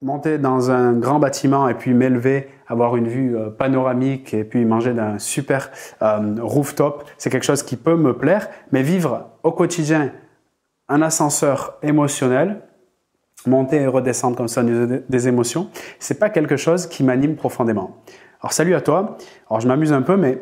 monter dans un grand bâtiment et puis m'élever, avoir une vue panoramique et puis manger d'un super rooftop, c'est quelque chose qui peut me plaire, mais vivre au quotidien un ascenseur émotionnel, monter et redescendre comme ça des émotions, c'est pas quelque chose qui m'anime profondément. Alors salut à toi, alors je m'amuse un peu, mais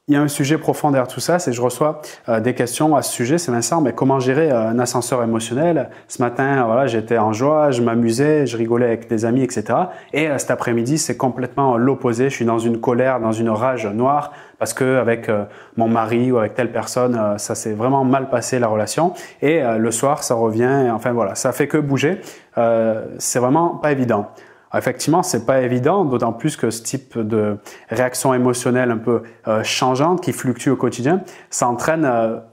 il y a un sujet profond derrière tout ça, c'est que je reçois des questions à ce sujet, c'est Vincent, mais comment gérer un ascenseur émotionnel? Ce matin, voilà, j'étais en joie, je m'amusais, je rigolais avec des amis, etc. Et cet après-midi, c'est complètement l'opposé, je suis dans une colère, dans une rage noire, parce que avec mon mari ou avec telle personne, ça s'est vraiment mal passé la relation. Et le soir, ça revient, enfin voilà, ça fait que bouger. C'est vraiment pas évident. Effectivement, c'est pas évident, d'autant plus que ce type de réaction émotionnelle un peu changeante qui fluctue au quotidien, ça entraîne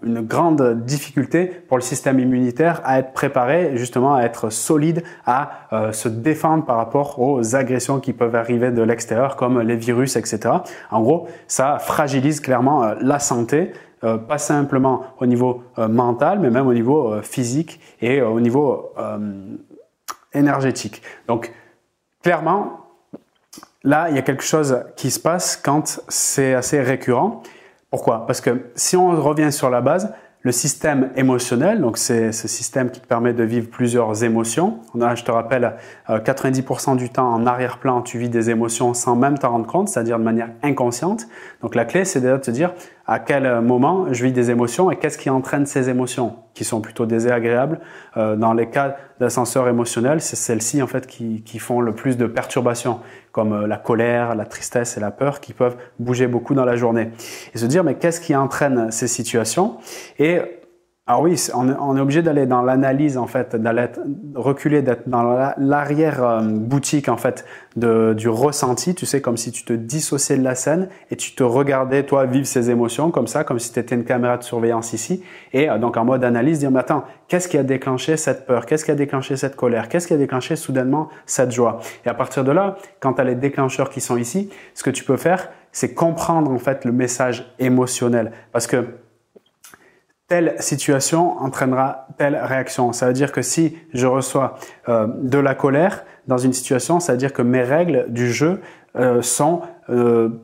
une grande difficulté pour le système immunitaire à être préparé, justement à être solide, à se défendre par rapport aux agressions qui peuvent arriver de l'extérieur, comme les virus, etc. En gros, ça fragilise clairement la santé. Pas simplement au niveau mental, mais même au niveau physique et au niveau énergétique. Donc, clairement, là, il y a quelque chose qui se passe quand c'est assez récurrent. Pourquoi? Parce que si on revient sur la base, le système émotionnel, donc c'est ce système qui te permet de vivre plusieurs émotions. Je te rappelle, 90% du temps en arrière-plan, tu vis des émotions sans même t'en rendre compte, c'est-à-dire de manière inconsciente. Donc la clé, c'est déjà de te dire à quel moment je vis des émotions et qu'est-ce qui entraîne ces émotions, qui sont plutôt désagréables. Dans les cas d'ascenseur émotionnel, c'est celles-ci en fait qui font le plus de perturbations, comme la colère, la tristesse et la peur, qui peuvent bouger beaucoup dans la journée. Et se dire, mais qu'est-ce qui entraîne ces situations? Et alors oui, on est obligé d'aller dans l'analyse en fait, d'aller reculer, d'être dans l'arrière-boutique en fait du ressenti, tu sais, comme si tu te dissociais de la scène et tu te regardais toi vivre ces émotions comme ça, comme si tu étais une caméra de surveillance ici, et donc en mode analyse, dire mais attends, qu'est-ce qui a déclenché cette peur, qu'est-ce qui a déclenché cette colère, qu'est-ce qui a déclenché soudainement cette joie? Et à partir de là, quand tu as les déclencheurs qui sont ici, ce que tu peux faire, c'est comprendre en fait le message émotionnel, parce que telle situation entraînera telle réaction. Ça veut dire que si je reçois de la colère dans une situation, ça veut dire que mes règles du jeu sont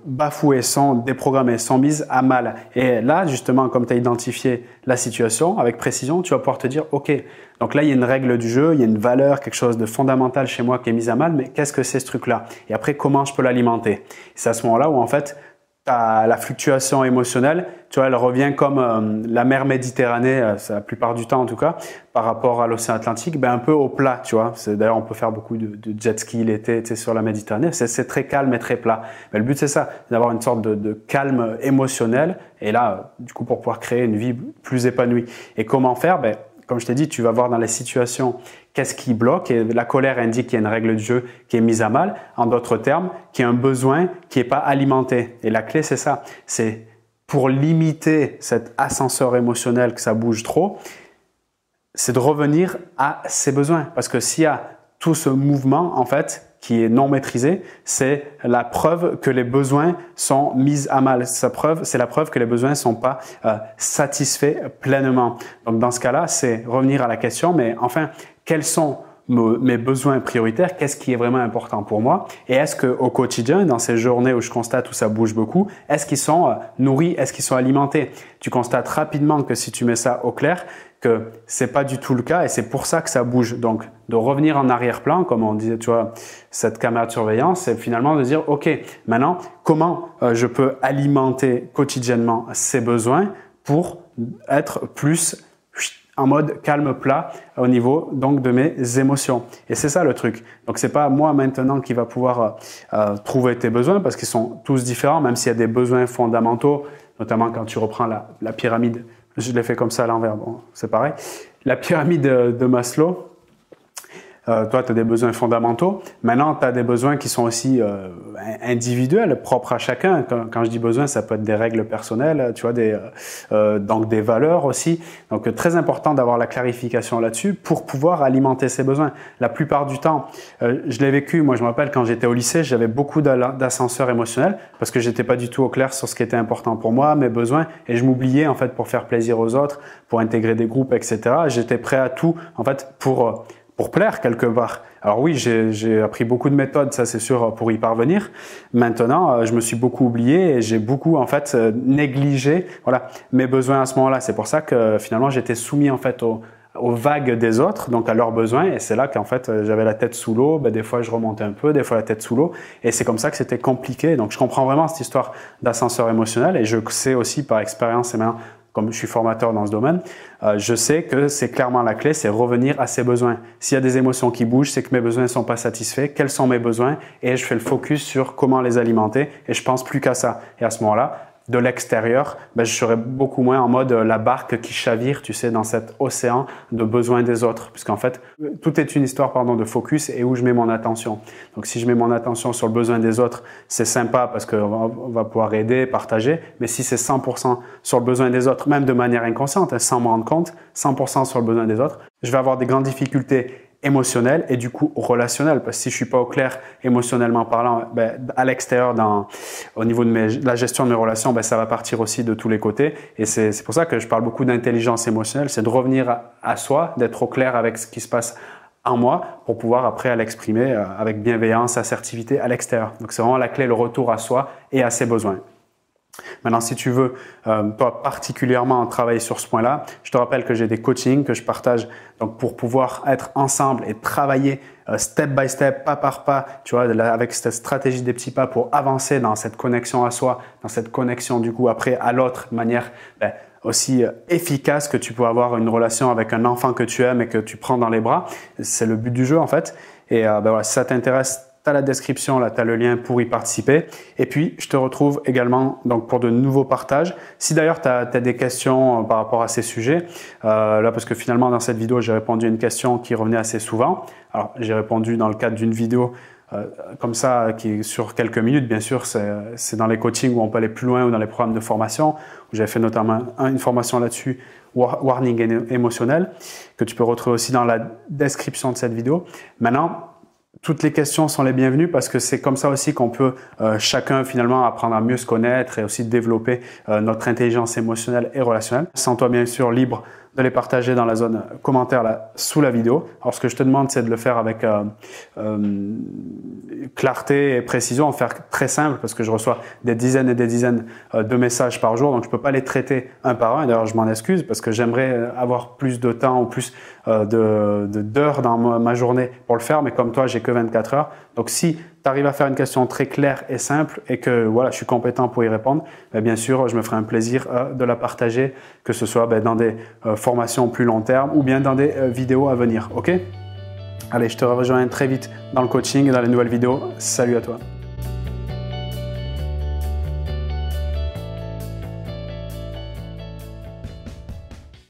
bafouées, sont déprogrammées, sont mises à mal. Et là, justement, comme tu as identifié la situation avec précision, tu vas pouvoir te dire, OK, donc là, il y a une règle du jeu, il y a une valeur, quelque chose de fondamental chez moi qui est mise à mal, mais qu'est-ce que c'est ce truc-là? Et après, comment je peux l'alimenter? C'est à ce moment-là où, en fait, la fluctuation émotionnelle, tu vois, elle revient comme la mer Méditerranée, la plupart du temps en tout cas, par rapport à l'océan Atlantique, ben un peu au plat, tu vois. D'ailleurs, on peut faire beaucoup de jet ski l'été, tu sais, sur la Méditerranée. C'est très calme et très plat. Mais le but, c'est ça, d'avoir une sorte de calme émotionnel. Et là, du coup, pour pouvoir créer une vie plus épanouie. Et comment faire? Ben, comme je t'ai dit, tu vas voir dans les situations qu'est-ce qui bloque, et la colère indique qu'il y a une règle de jeu qui est mise à mal. En d'autres termes, qu'il y a un besoin qui n'est pas alimenté. Et la clé, c'est ça. C'est pour limiter cet ascenseur émotionnel que ça bouge trop, c'est de revenir à ses besoins. Parce que s'il y a tout ce mouvement, en fait, qui est non maîtrisé, c'est la preuve que les besoins sont mis à mal. C'est la preuve que les besoins ne sont pas satisfaits pleinement. Donc dans ce cas-là, c'est revenir à la question, mais enfin, quels sont mes besoins prioritaires, qu'est-ce qui est vraiment important pour moi, et est-ce qu'au quotidien, dans ces journées où je constate où ça bouge beaucoup, est-ce qu'ils sont nourris, est-ce qu'ils sont alimentés? Tu constates rapidement que si tu mets ça au clair, que c'est pas du tout le cas, et c'est pour ça que ça bouge. Donc, de revenir en arrière-plan, comme on disait, tu vois, cette caméra de surveillance, c'est finalement de dire, OK, maintenant, comment je peux alimenter quotidiennement ces besoins pour être plus en mode calme plat au niveau donc de mes émotions. Et c'est ça le truc. Donc c'est pas moi maintenant qui va pouvoir trouver tes besoins, parce qu'ils sont tous différents, même s'il y a des besoins fondamentaux, notamment quand tu reprends la pyramide. Je l'ai fait comme ça à l'envers, bon, c'est pareil. La pyramide de Maslow, toi, tu as des besoins fondamentaux. Maintenant, tu as des besoins qui sont aussi individuels, propres à chacun. Quand je dis besoins, ça peut être des règles personnelles, tu vois, donc des valeurs aussi. Donc, très important d'avoir la clarification là-dessus pour pouvoir alimenter ces besoins. La plupart du temps, je l'ai vécu. Moi, je me rappelle quand j'étais au lycée, j'avais beaucoup d'ascenseurs émotionnels parce que j'étais pas du tout au clair sur ce qui était important pour moi, mes besoins, et je m'oubliais en fait pour faire plaisir aux autres, pour intégrer des groupes, etc. J'étais prêt à tout en fait pour pour plaire quelque part. Alors oui, j'ai appris beaucoup de méthodes, ça c'est sûr, pour y parvenir. Maintenant, je me suis beaucoup oublié et j'ai beaucoup en fait négligé, voilà, mes besoins à ce moment-là. C'est pour ça que finalement j'étais soumis en fait aux vagues des autres, donc à leurs besoins, et c'est là qu'en fait j'avais la tête sous l'eau. Des fois je remontais un peu, des fois la tête sous l'eau, et c'est comme ça que c'était compliqué. Donc je comprends vraiment cette histoire d'ascenseur émotionnel, et je sais aussi par expérience et maintenant, comme je suis formateur dans ce domaine, je sais que c'est clairement la clé, c'est revenir à ses besoins. S'il y a des émotions qui bougent, c'est que mes besoins ne sont pas satisfaits. Quels sont mes besoins? Et je fais le focus sur comment les alimenter, et je pense plus qu'à ça. Et à ce moment-là, de l'extérieur, je serais beaucoup moins en mode la barque qui chavire, tu sais, dans cet océan de besoins des autres. Puisqu'en fait, tout est une histoire, de focus et où je mets mon attention. Donc, si je mets mon attention sur le besoin des autres, c'est sympa parce qu'on va pouvoir aider, partager. Mais si c'est 100% sur le besoin des autres, même de manière inconsciente, sans me rendre compte, 100% sur le besoin des autres, je vais avoir des grandes difficultés émotionnel et du coup relationnel, parce que si je suis pas au clair émotionnellement parlant, à l'extérieur, au niveau de la gestion de mes relations, ça va partir aussi de tous les côtés. Et c'est pour ça que je parle beaucoup d'intelligence émotionnelle, c'est de revenir à soi, d'être au clair avec ce qui se passe en moi pour pouvoir après l'exprimer avec bienveillance, assertivité à l'extérieur. Donc c'est vraiment la clé, le retour à soi et à ses besoins. Maintenant, si tu veux pas particulièrement travailler sur ce point-là, je te rappelle que j'ai des coachings que je partage donc pour pouvoir être ensemble et travailler step by step, pas par pas, tu vois, avec cette stratégie des petits pas pour avancer dans cette connexion à soi, dans cette connexion du coup après à l'autre de manière aussi efficace que tu peux avoir une relation avec un enfant que tu aimes et que tu prends dans les bras. C'est le but du jeu en fait. Et voilà, si ça t'intéresse, tu as la description, là tu as le lien pour y participer. Et puis, je te retrouve également donc pour de nouveaux partages. Si d'ailleurs tu as des questions par rapport à ces sujets, là parce que finalement dans cette vidéo, j'ai répondu à une question qui revenait assez souvent. Alors, j'ai répondu dans le cadre d'une vidéo comme ça, qui est sur quelques minutes, bien sûr, c'est dans les coachings où on peut aller plus loin ou dans les programmes de formation, où j'avais fait notamment une formation là-dessus, warning émotionnel, que tu peux retrouver aussi dans la description de cette vidéo. Maintenant, toutes les questions sont les bienvenues parce que c'est comme ça aussi qu'on peut chacun finalement apprendre à mieux se connaître et aussi développer notre intelligence émotionnelle et relationnelle. Sens-toi bien sûr libre de les partager dans la zone commentaire là, sous la vidéo. Alors ce que je te demande, c'est de le faire avec clarté et précision, en faire très simple parce que je reçois des dizaines et des dizaines de messages par jour, donc je peux pas les traiter un par un. Et d'ailleurs, je m'en excuse parce que j'aimerais avoir plus de temps ou plus d'heures dans ma journée pour le faire, mais comme toi, j'ai que 24 heures. Donc si tu arrives à faire une question très claire et simple et que voilà, je suis compétent pour y répondre, bien sûr, je me ferai un plaisir de la partager, que ce soit dans des formations plus long terme ou bien dans des vidéos à venir. Ok ? Allez, je te rejoins très vite dans le coaching et dans les nouvelles vidéos. Salut à toi.